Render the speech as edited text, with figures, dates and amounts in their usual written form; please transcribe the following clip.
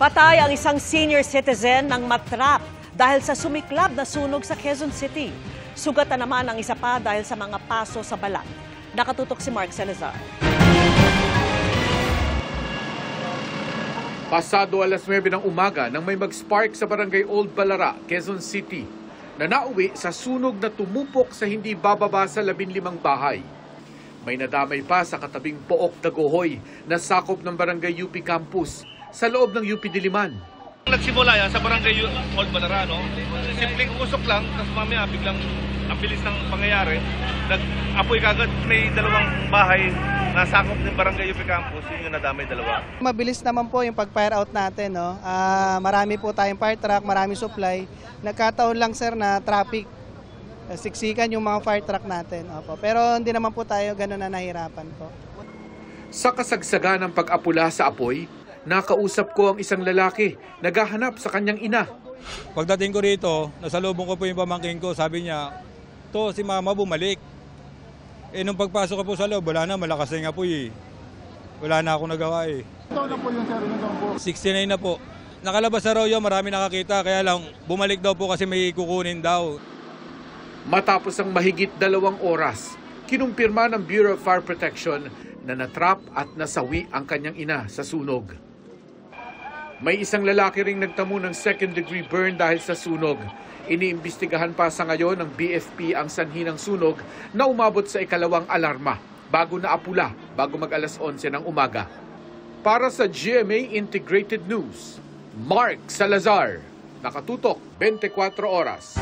Patay ang isang senior citizen ng matrap dahil sa sumiklab na sunog sa Quezon City. Sugatan naman ang isa pa dahil sa mga paso sa balat. Nakatutok si Mark Salazar. Pasado alas 9 ng umaga nang may mag-spark sa barangay Old Balara, Quezon City, na nauwi sa sunog na tumupok sa hindi bababa sa 15 bahay. May nadamay pa sa katabing Pook Dagohoy na sakop ng barangay UP Campus sa loob ng UP Diliman. Nagsimula yan sa barangay Old Balara, no? Simpleng usok lang, tapos mamaya biglang ang bilis ng pangyayari. Nag-apoy kagad, may dalawang bahay na sakop ng barangay UP Campus, yung nadamay dalawa. Mabilis naman po yung pag-fire out natin, no? Marami po tayong fire truck, marami supply. Nagkataon lang sir na traffic, siksikan yung mga fire truck natin. Opo. Pero hindi naman po tayo gano'n na nahirapan po. Sa kasagsagan ng pag-apula sa apoy, nakausap ko ang isang lalaki naghahanap sa kanyang ina. Pagdating ko rito, nasalubong ko po yung pamangkin ko, sabi niya, "To, si mama bumalik." Nung pagpasok ko po sa loob, wala na, malakas na yung apoy. Wala na akong nagawa eh. Ito na po yung sir, yung po? 69 na po. Nakalabas sa raw yun, marami nakakita, kaya lang bumalik daw po kasi may kukunin daw. Matapos ang mahigit 2 oras, kinumpirma ng Bureau of Fire Protection na natrap at nasawi ang kanyang ina sa sunog. May isang lalaki ring nagtamo ng second-degree burn dahil sa sunog. Iniimbestigahan pa sa ngayon ng BFP ang sanhi ng sunog na umabot sa ikalawang alarma bago naapula bago mag-alas 11 ng umaga. Para sa GMA Integrated News, Mark Salazar, nakatutok 24 oras.